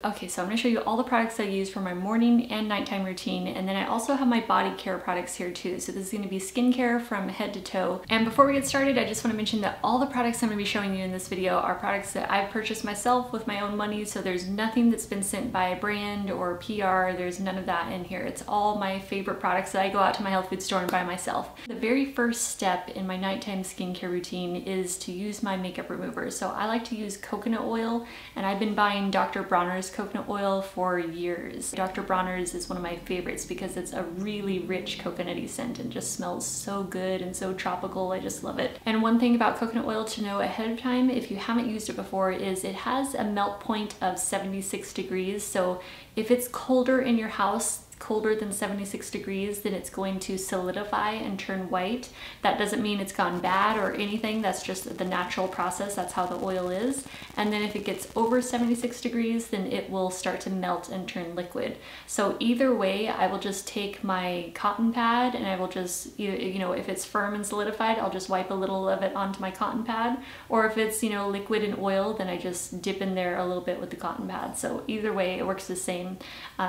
Okay, so I'm going to show you all the products I use for my morning and nighttime routine, and then I also have my body care products here too. So this is going to be skincare from head to toe. And before we get started, I just want to mention that all the products I'm going to be showing you in this video are products that I've purchased myself with my own money, so there's nothing that's been sent by a brand or PR. There's none of that in here. It's all my favorite products that I go out to my health food store and buy myself. The very first step in my nighttime skincare routine is to use my makeup remover. So I like to use coconut oil, and I've been buying Dr. Bronner's coconut oil for years. Dr. Bronner's is one of my favorites because it's a really rich coconutty scent and just smells so good and so tropical. I just love it. And one thing about coconut oil to know ahead of time, if you haven't used it before, is it has a melt point of 76 degrees. So if it's colder in your house, colder than 76 degrees, then it's going to solidify and turn white. That doesn't mean it's gone bad or anything. That's just the natural process. That's how the oil is. And then if it gets over 76 degrees, then it will start to melt and turn liquid. So either way, I will just take my cotton pad and I will just, you know, if it's firm and solidified, I'll just wipe a little of it onto my cotton pad. Or if it's, you know, liquid and oil, then I just dip in there a little bit with the cotton pad. So either way, it works the same.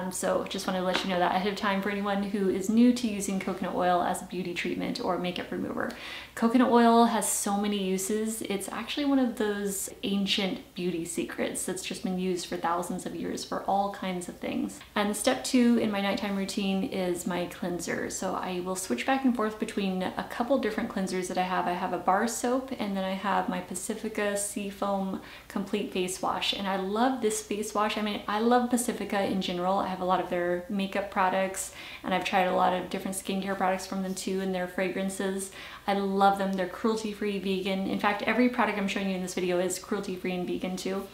So just wanted to let you know that ahead of time for anyone who is new to using coconut oil as a beauty treatment or makeup remover. Coconut oil has so many uses. It's actually one of those ancient beauty secrets that's just been used for thousands of years for all kinds of things. And step 2 in my nighttime routine is my cleanser. So I will switch back and forth between a couple different cleansers that I have. I have a bar soap, and then I have my Pacifica Seafoam Complete Face Wash. And I love this face wash. I mean, I love Pacifica in general. I have a lot of their makeup products, and I've tried a lot of different skincare products from them too, and their fragrances. I love them. They're cruelty-free, vegan. In fact, every product I'm showing you in this video is cruelty-free and vegan too.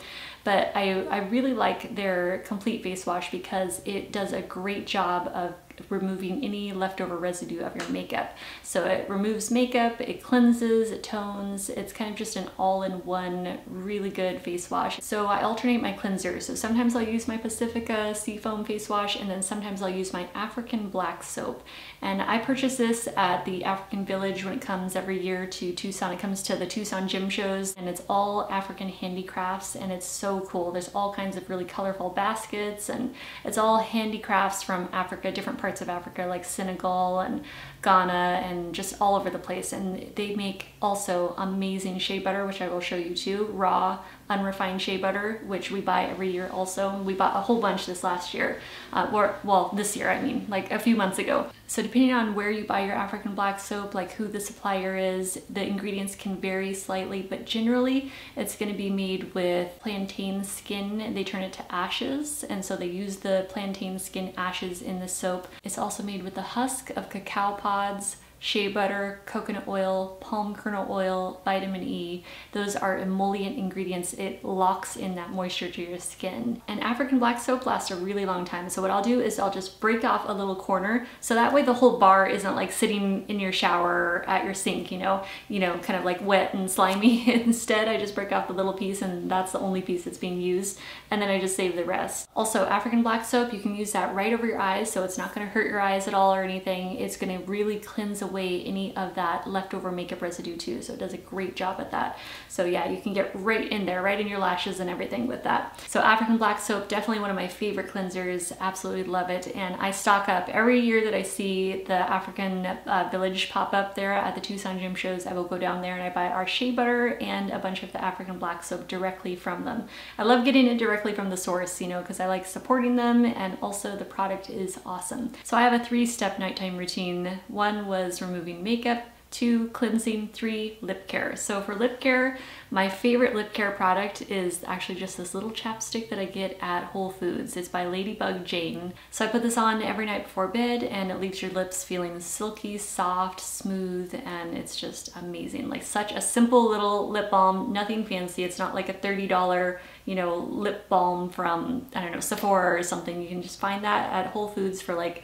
But I really like their complete face wash because it does a great job of removing any leftover residue of your makeup. So it removes makeup, it cleanses, it tones. It's kind of just an all-in-one really good face wash. So I alternate my cleansers. So sometimes I'll use my Pacifica Seafoam face wash, and then sometimes I'll use my African black soap. And I purchase this at the African Village when it comes every year to Tucson. It comes to the Tucson gym shows, and it's all African handicrafts, and it's so cool. There's all kinds of really colorful baskets, and it's all handicrafts from Africa, different parts of Africa like Senegal and Ghana and just all over the place. And they make also amazing shea butter, which I will show you too, raw unrefined shea butter, which we buy every year also. We bought a whole bunch this last year, well, this year, I mean, like a few months ago. So depending on where you buy your African black soap, like who the supplier is, the ingredients can vary slightly, but generally it's going to be made with plantain skin, and they turn it to ashes, and so they use the plantain skin ashes in the soap. It's also made with the husk of cacao pods, shea butter, coconut oil, palm kernel oil, vitamin E. Those are emollient ingredients. It locks in that moisture to your skin. And African black soap lasts a really long time. So what I'll do is I'll just break off a little corner, so that way the whole bar isn't like sitting in your shower at your sink, you know, kind of like wet and slimy. Instead, I just break off the little piece, and that's the only piece that's being used. And then I just save the rest. Also, African black soap, you can use that right over your eyes, so it's not going to hurt your eyes at all or anything. It's going to really cleanse away any of that leftover makeup residue too, so it does a great job at that. So yeah, you can get right in there, right in your lashes and everything with that. So African black soap, definitely one of my favorite cleansers. Absolutely love it. And I stock up every year that I see the African Village pop up there at the Tucson gym shows. I will go down there and I buy our shea butter and a bunch of the African black soap directly from them. I love getting it directly from the source, you know, because I like supporting them, and also the product is awesome. So I have a 3-step nighttime routine. 1 was removing makeup, 2, cleansing, 3, lip care. So for lip care, my favorite lip care product is actually just this little chapstick that I get at Whole Foods. It's by Ladybug Jane. So I put this on every night before bed, and it leaves your lips feeling silky, soft, smooth, and it's just amazing. Like such a simple little lip balm, nothing fancy. It's not like a $30, you know, lip balm from, I don't know, Sephora or something. You can just find that at Whole Foods for like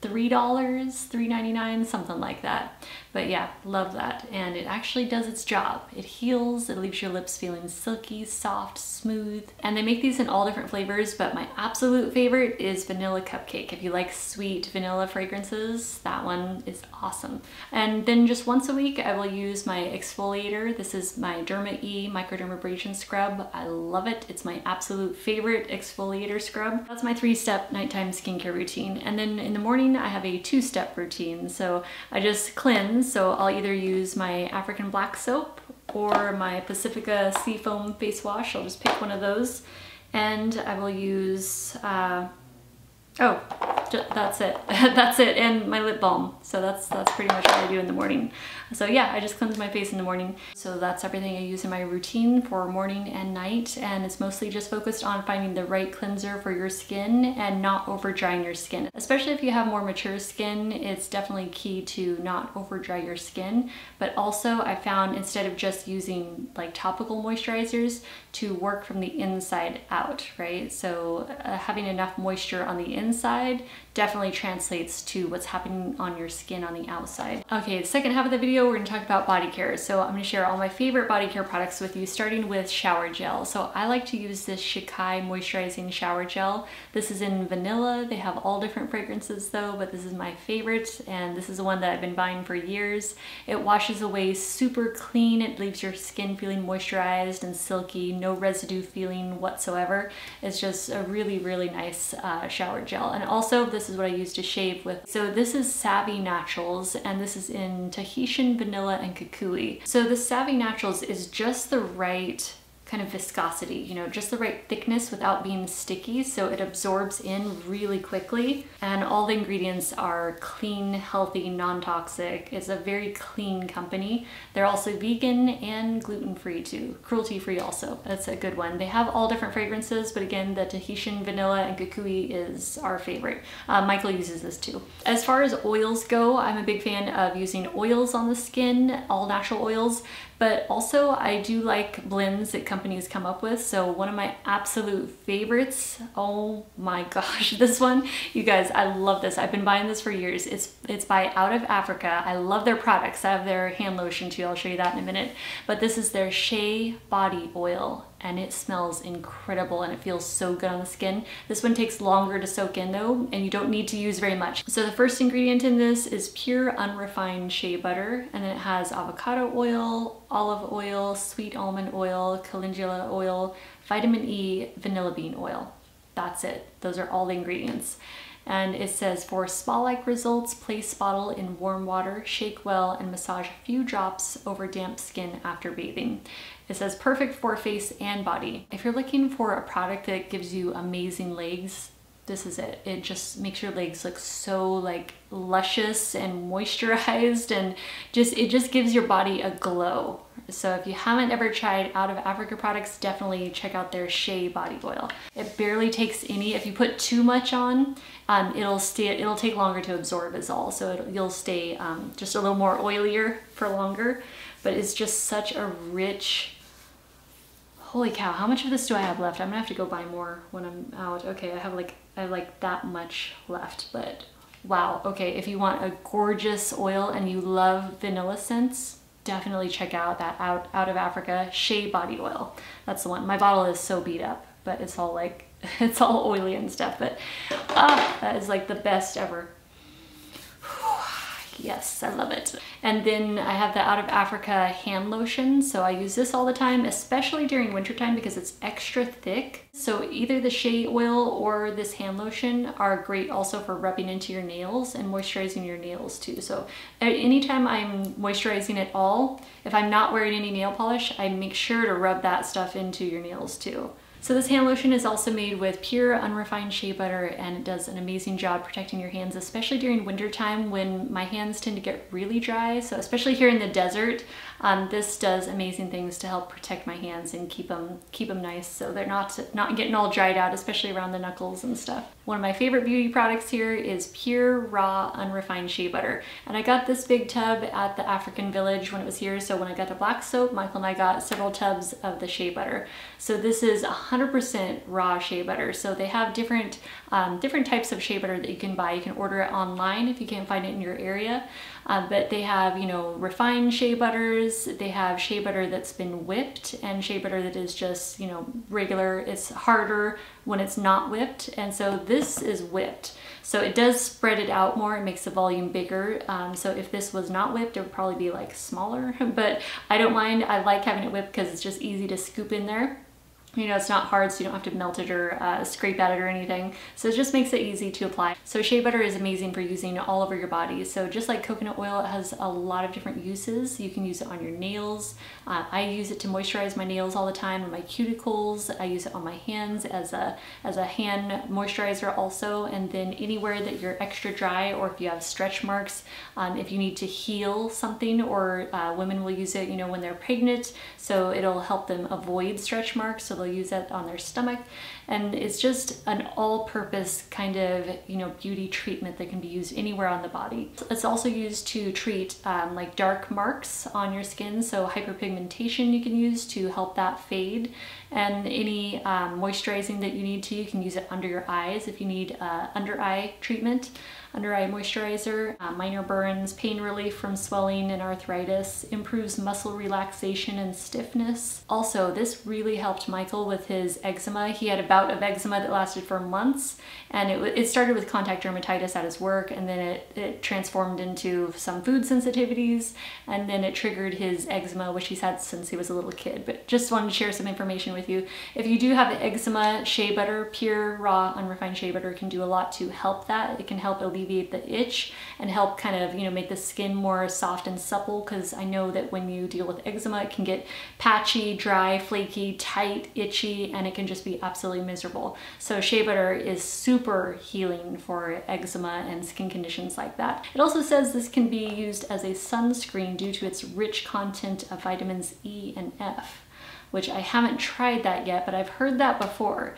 $3, $3.99, something like that. But yeah, love that. And it actually does its job. It heals, it leaves your lips feeling silky, soft, smooth. And they make these in all different flavors, but my absolute favorite is vanilla cupcake. If you like sweet vanilla fragrances, that one is awesome. And then just once a week, I will use my exfoliator. This is my Derma E Microdermabrasion scrub. I love it. It's my absolute favorite exfoliator scrub. That's my 3-step nighttime skincare routine. And then in the morning, I have a 2-step routine. So I just cleanse. So I'll either use my African black soap or my Pacifica Seafoam face wash. I'll just pick one of those. And I will use, that's it. That's it, and my lip balm. So that's pretty much what I do in the morning. So yeah, I just cleanse my face in the morning. So that's everything I use in my routine for morning and night, and it's mostly just focused on finding the right cleanser for your skin and not over drying your skin. Especially if you have more mature skin, it's definitely key to not over dry your skin. But also I found instead of just using like topical moisturizers, to work from the inside out, right? So having enough moisture on the inside definitely translates to what's happening on your skin on the outside. Okay, the second half of the video, we're gonna talk about body care. So I'm gonna share all my favorite body care products with you, starting with shower gel. So I like to use this Shikai moisturizing shower gel. This is in vanilla. They have all different fragrances though, but this is my favorite, and this is the one that I've been buying for years. It washes away super clean. It leaves your skin feeling moisturized and silky, no residue feeling whatsoever. It's just a really, really nice shower gel. And also this is what I use to shave with. So this is Savvy Naturals, and this is in Tahitian, vanilla, and Kukui. So the Savvy Naturals is just the right kind of viscosity, you know, just the right thickness without being sticky, so it absorbs in really quickly. And all the ingredients are clean, healthy, non-toxic. It's a very clean company. They're also vegan and gluten-free too, cruelty-free also. That's a good one. They have all different fragrances, but again, the Tahitian, vanilla, and Kukui is our favorite. Michael uses this too. As far as oils go, I'm a big fan of using oils on the skin, all natural oils, but also I do like blends that companies come up with. So one of my absolute favorites, oh my gosh, this one, you guys, I love this. I've been buying this for years. It's by Out of Africa. I love their products. I have their hand lotion too. I'll show you that in a minute. But this is their Shea Body Oil, and it smells incredible and it feels so good on the skin. This one takes longer to soak in though, and you don't need to use very much. So the first ingredient in this is pure unrefined shea butter, and then it has avocado oil, olive oil, sweet almond oil, calendula oil, vitamin E, vanilla bean oil. That's it. Those are all the ingredients. And it says, for spa-like results, place bottle in warm water, shake well, and massage a few drops over damp skin after bathing. It says perfect for face and body. If you're looking for a product that gives you amazing legs, this is it. It just makes your legs look so like luscious and moisturized, and it just gives your body a glow. So if you haven't ever tried Out of Africa products, definitely check out their Shea Body Oil. It barely takes any. If you put too much on, it'll take longer to absorb is all. So you'll stay just a little more oilier for longer, but it's just such a rich, holy cow, how much of this do I have left? I'm gonna have to go buy more when I'm out. Okay, I have like that much left, but wow. Okay, if you want a gorgeous oil and you love vanilla scents, definitely check out that Out of Africa Shea Body Oil. That's the one. My bottle is so beat up, but it's all like, it's all oily and stuff, but that is like the best ever. Yes, I love it. And then I have the Out of Africa hand lotion. So I use this all the time, especially during wintertime because it's extra thick. So either the shea oil or this hand lotion are great also for rubbing into your nails and moisturizing your nails too. So anytime I'm moisturizing at all, if I'm not wearing any nail polish, I make sure to rub that stuff into your nails too. So this hand lotion is also made with pure unrefined shea butter, and it does an amazing job protecting your hands, especially during winter time when my hands tend to get really dry. So especially here in the desert, This does amazing things to help protect my hands and keep them nice so they're not getting all dried out, especially around the knuckles and stuff. One of my favorite beauty products here is Pure Raw Unrefined Shea Butter. And I got this big tub at the African Village when it was here. So when I got the black soap, Michael and I got several tubs of the shea butter. So this is 100% raw shea butter. So they have different types of shea butter that you can buy. You can order it online if you can't find it in your area. But they have, you know, refined shea butters. They have shea butter that's been whipped and shea butter that is just, you know, regular. It's harder when it's not whipped. And so this is whipped. So it does spread it out more. It makes the volume bigger. So if this was not whipped, it would probably be like smaller, but I don't mind. I like having it whipped because it's just easy to scoop in there. You know, it's not hard, so you don't have to melt it or scrape at it or anything. So it just makes it easy to apply. So shea butter is amazing for using all over your body. So just like coconut oil, it has a lot of different uses. You can use it on your nails. I use it to moisturize my nails all the time and my cuticles. I use it on my hands as a hand moisturizer also. And then anywhere that you're extra dry or if you have stretch marks, if you need to heal something, or women will use it, you know, when they're pregnant. So it'll help them avoid stretch marks. So they'll use that on their stomach, and it's just an all-purpose kind of, you know, beauty treatment that can be used anywhere on the body. It's also used to treat like dark marks on your skin, so hyperpigmentation you can use to help that fade, and any moisturizing that you need to, you can use it under your eyes if you need under eye treatment. Under eye moisturizer, minor burns, pain relief from swelling and arthritis, improves muscle relaxation and stiffness. Also, this really helped Michael with his eczema. He had a bout of eczema that lasted for months, and it started with contact dermatitis at his work, and then it transformed into some food sensitivities, and then it triggered his eczema, which he's had since he was a little kid. But just wanted to share some information with you. If you do have the eczema, shea butter, Pure Raw Unrefined Shea Butter can do a lot to help that. It can help alleviate the itch and help kind of, you know, make the skin more soft and supple, because I know that when you deal with eczema, it can get patchy, dry, flaky, tight, itchy, and it can just be absolutely miserable. So shea butter is super healing for eczema and skin conditions like that. It also says this can be used as a sunscreen due to its rich content of vitamins E and F, which I haven't tried that yet, but I've heard that before.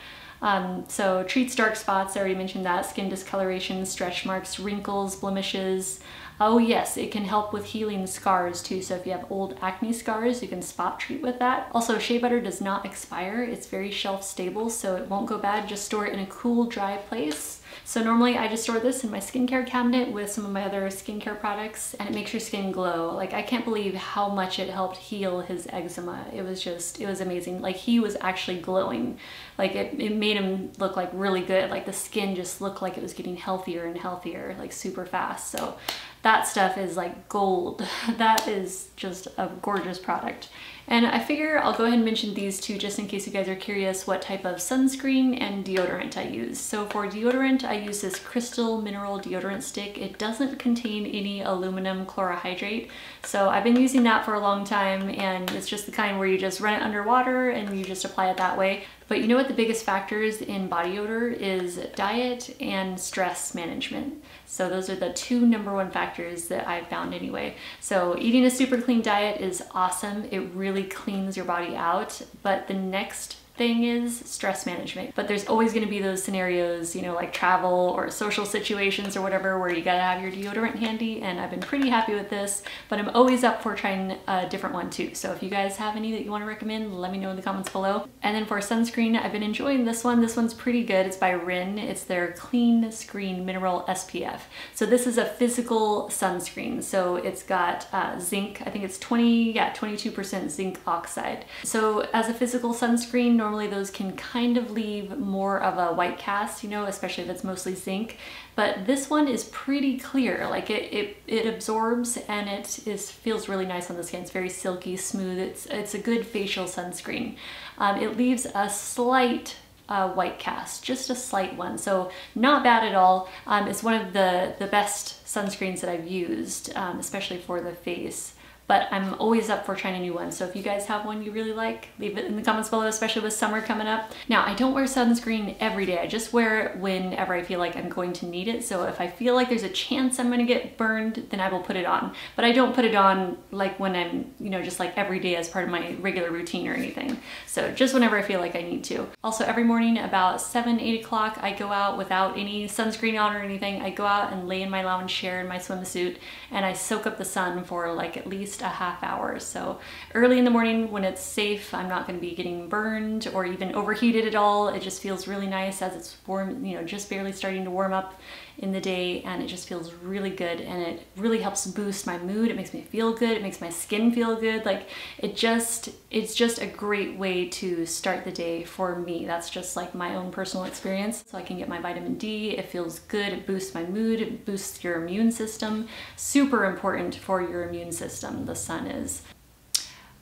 So treats dark spots, I already mentioned that, skin discoloration, stretch marks, wrinkles, blemishes. Oh yes, it can help with healing scars too. So if you have old acne scars, you can spot treat with that. Also, shea butter does not expire. It's very shelf stable, so it won't go bad. Just store it in a cool, dry place. So normally I just store this in my skincare cabinet with some of my other skincare products, and it makes your skin glow. Like, I can't believe how much it helped heal his eczema. It was amazing. Like, he was actually glowing. Like, it made him look like really good. Like, the skin just looked like it was getting healthier and healthier, like super fast. So that stuff is like gold. That is just a gorgeous product. And I figure I'll go ahead and mention these two just in case you guys are curious what type of sunscreen and deodorant I use. So for deodorant, I use this Crystal Mineral Deodorant Stick. It doesn't contain any aluminum chlorohydrate. So I've been using that for a long time, and it's just the kind where you just run it under water and you just apply it that way. But you know what the biggest factors in body odor is? Diet and stress management. So those are the two #1 factors that I've found anyway. So eating a super clean diet is awesome. It really cleans your body out. But the next thing is stress management. But there's always going to be those scenarios, you know, like travel or social situations or whatever, where you gotta have your deodorant handy, and I've been pretty happy with this, but I'm always up for trying a different one too. So if you guys have any that you want to recommend, let me know in the comments below. And then for sunscreen, I've been enjoying this one. This one's pretty good. It's by Rin. It's their Clean Screen Mineral SPF. So this is a physical sunscreen. So it's got zinc. I think it's 22% zinc oxide. So as a physical sunscreen, normally those can kind of leave more of a white cast, you know, especially if it's mostly zinc. But this one is pretty clear. Like it absorbs, and it feels really nice on the skin. It's very silky, smooth. It's a good facial sunscreen. It leaves a slight white cast, just a slight one, so not bad at all. It's one of the best sunscreens that I've used, especially for the face. but I'm always up for trying a new one. So if you guys have one you really like, leave it in the comments below, especially with summer coming up. Now, I don't wear sunscreen every day. I just wear it whenever I feel like I'm going to need it. So if I feel like there's a chance I'm gonna get burned, then I will put it on. But I don't put it on like when I'm, you know, just like every day as part of my regular routine or anything. So just whenever I feel like I need to. Also, every morning about 7, 8 o'clock, I go out without any sunscreen on or anything. I go out and lay in my lounge chair in my swimsuit and I soak up the sun for like at least a half hour. So early in the morning when it's safe, I'm not going to be getting burned or even overheated at all. It just feels really nice as it's warm, you know, just barely starting to warm up in the day, and it just feels really good, and it really helps boost my mood. It makes me feel good. It makes my skin feel good. Like it's just a great way to start the day for me. That's just like my own personal experience. So I can get my vitamin D. It feels good. It boosts my mood. It boosts your immune system. Super important for your immune system, the sun is.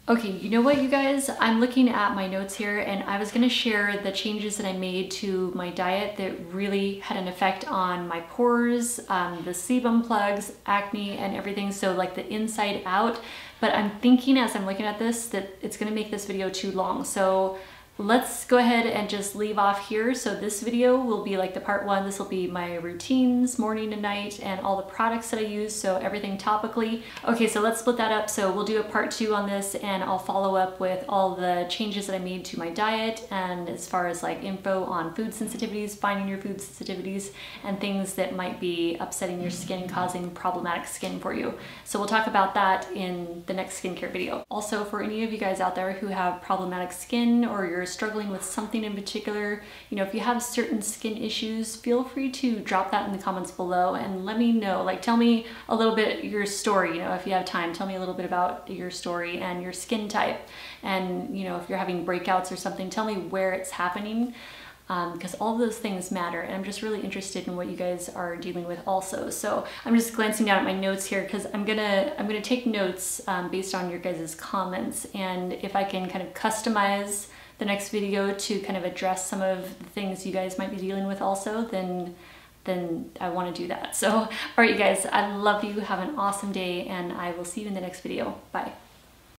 Okay, you know what, you guys? I'm looking at my notes here and I was gonna share the changes that I made to my diet that really had an effect on my pores, the sebum plugs, acne, and everything. So like the inside out. But I'm thinking as I'm looking at this that it's gonna make this video too long. So let's go ahead and just leave off here. So this video will be like the part 1. This will be my routines, morning and night, and all the products that I use, so everything topically. Okay, so let's split that up. So we'll do a part 2 on this, and I'll follow up with all the changes that I made to my diet, and as far as like info on food sensitivities, finding your food sensitivities, and things that might be upsetting your skin, causing problematic skin for you. So we'll talk about that in the next skincare video. Also, for any of you guys out there who have problematic skin or you're struggling with something in particular, you know, if you have certain skin issues, feel free to drop that in the comments below and let me know. Like, tell me a little bit your story, you know, if you have time, tell me a little bit about your story and your skin type. And, you know, if you're having breakouts or something, tell me where it's happening, because all of those things matter. And I'm just really interested in what you guys are dealing with also. So I'm just glancing down at my notes here because I'm gonna take notes based on your guys' comments, and if I can kind of customize the next video to kind of address some of the things you guys might be dealing with also, then I want to do that. So, all right, you guys, I love you. Have an awesome day, and I will see you in the next video. Bye.